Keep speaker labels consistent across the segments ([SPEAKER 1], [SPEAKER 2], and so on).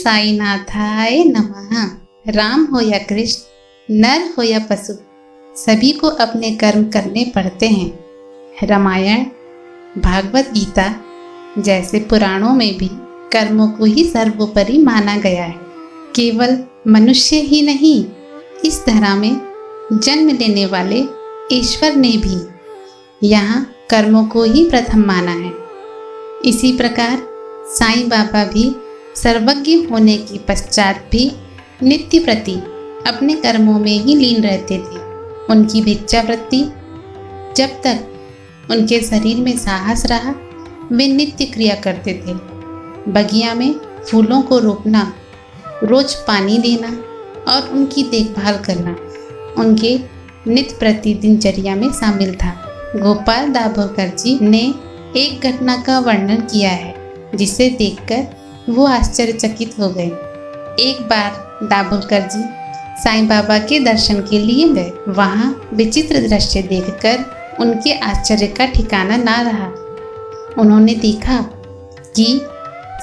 [SPEAKER 1] साईनाथाय नमः। राम हो या कृष्ण, नर हो या पशु, सभी को अपने कर्म करने पड़ते हैं। रामायण, भागवत गीता जैसे पुराणों में भी कर्मों को ही सर्वोपरि माना गया है। केवल मनुष्य ही नहीं, इस धरा में जन्म लेने वाले ईश्वर ने भी यहाँ कर्मों को ही प्रथम माना है। इसी प्रकार साईं बाबा भी सर्वज्ञ होने के पश्चात भी नित्य प्रति अपने कर्मों में ही लीन रहते थे। उनकी भिक्षावृत्ति, जब तक उनके शरीर में साहस रहा, वे नित्य क्रिया करते थे। बगिया में फूलों को रोपना, रोज पानी देना और उनकी देखभाल करना उनके नित्य प्रति दिनचर्या में शामिल था। गोपाल दाभोलकर जी ने एक घटना का वर्णन किया है जिसे देखकर वो आश्चर्यचकित हो गए। एक बार दाभोलकर जी साईं बाबा के दर्शन के लिए गए। वहाँ विचित्र दृश्य देखकर उनके आश्चर्य का ठिकाना ना रहा। उन्होंने देखा कि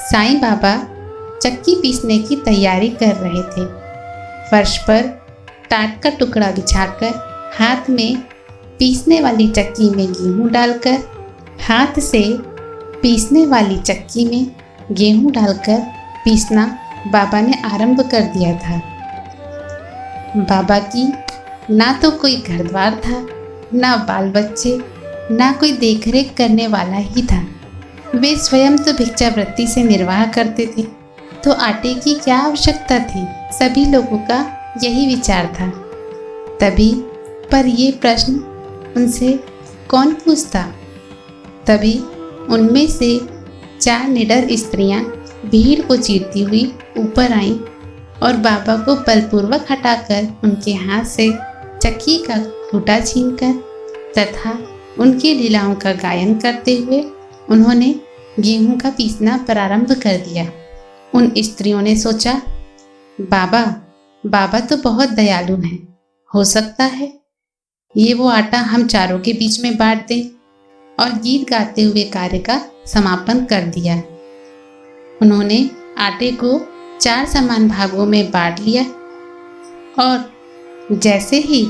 [SPEAKER 1] साईं बाबा चक्की पीसने की तैयारी कर रहे थे। फर्श पर टाट का टुकड़ा बिछाकर हाथ में पीसने वाली चक्की में गेहूं डालकर, हाथ से पीसने वाली चक्की में गेहूं डालकर पीसना बाबा ने आरंभ कर दिया था। बाबा की ना तो कोई घर द्वार था, ना बाल बच्चे, ना कोई देखरेख करने वाला ही था। वे स्वयं तो भिक्षावृत्ति से निर्वाह करते थे, तो आटे की क्या आवश्यकता थी। सभी लोगों का यही विचार था। तभी पर ये प्रश्न उनसे कौन पूछता। तभी उनमें से 4 निडर स्त्रियां भीड़ को चीरती हुई ऊपर आईं और बाबा को बलपूर्वक हटाकर उनके हाथ से चक्की का खूंटा छीनकर तथा उनकी लीलाओं का गायन करते हुए उन्होंने गेहूं का पीसना प्रारंभ कर दिया। उन स्त्रियों ने सोचा, बाबा तो बहुत दयालु हैं, हो सकता है ये वो आटा हम चारों के बीच में बांट दें। और गीत गाते हुए कार्य का समापन कर दिया। उन्होंने आटे को 4 समान भागों में बांट लिया और जैसे ही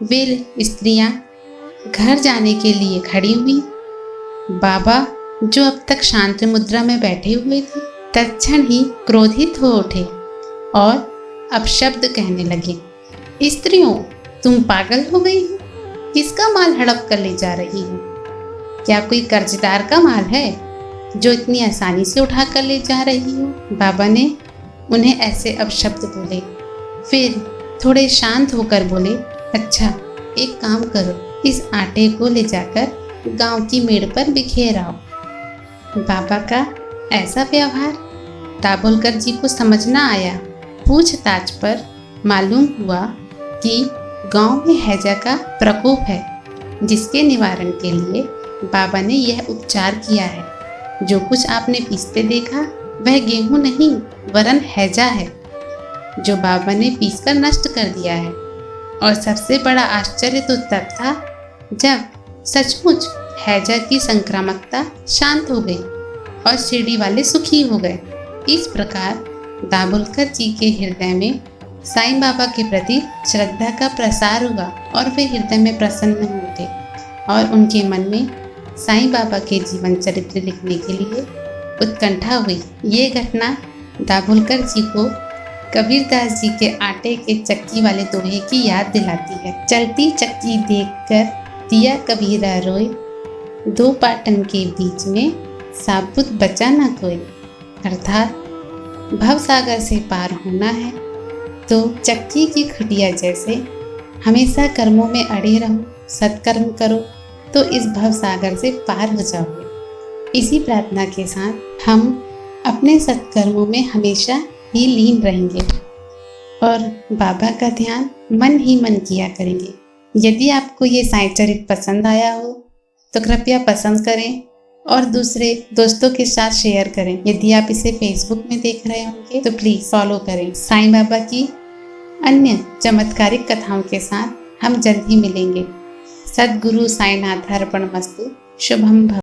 [SPEAKER 1] वे स्त्रियां घर जाने के लिए खड़ी हुई, बाबा जो अब तक शांत मुद्रा में बैठे हुए थे, तत्क्षण ही क्रोधित हो उठे और अपशब्द कहने लगे। स्त्रियों, तुम पागल हो गई हो? किसका माल हड़प कर ले जा रही हो? क्या कोई कर्जदार का माल है जो इतनी आसानी से उठा कर ले जा रही हो? बाबा ने उन्हें ऐसे अपशब्द बोले। फिर थोड़े शांत होकर बोले, अच्छा एक काम करो, इस आटे को ले जाकर गांव की मेड़ पर बिखेर आओ। बाबा का ऐसा व्यवहार दाभोलकर जी को समझ न आया। पूछताछ पर मालूम हुआ कि गांव में हैजा का प्रकोप है, जिसके निवारण के लिए बाबा ने यह उपचार किया है। जो कुछ आपने पीसते देखा वह गेहूं नहीं वरन हैजा है, जो बाबा ने पीसकर नष्ट कर दिया है। और सबसे बड़ा आश्चर्य तो तब था जब सचमुच हैजा की संक्रामकता शांत हो गई और शिरडी वाले सुखी हो गए। इस प्रकार दाभोलकर जी के हृदय में साईं बाबा के प्रति श्रद्धा का प्रसार हुआ और वे हृदय में प्रसन्न हो उठे और उनके मन में साईं बाबा के जीवन चरित्र लिखने के लिए उत्कंठा हुई। ये घटना दाभोलकर जी को कबीरदास जी के आटे के चक्की वाले दोहे की याद दिलाती है। चलती चक्की देखकर दिया कबीरा रोए, 2 पाटन के बीच में साबुत बचा ना कोई। अर्थात भव सागर से पार होना है तो चक्की की खुटिया जैसे हमेशा कर्मों में अड़े रहो, सत्कर्म करो तो इस भव सागर से पार हो जाओगे। इसी प्रार्थना के साथ हम अपने सत्कर्मों में हमेशा ही लीन रहेंगे और बाबा का ध्यान मन ही मन किया करेंगे। यदि आपको ये साईं चरित्र पसंद आया हो तो कृपया पसंद करें और दूसरे दोस्तों के साथ शेयर करें। यदि आप इसे फेसबुक में देख रहे होंगे तो प्लीज़ फॉलो करें। साईं बाबा की अन्य चमत्कारिक कथाओं के साथ हम जल्द ही मिलेंगे। सद्गुरु साईनाथ अर्पणमस्तु। शुभम भव।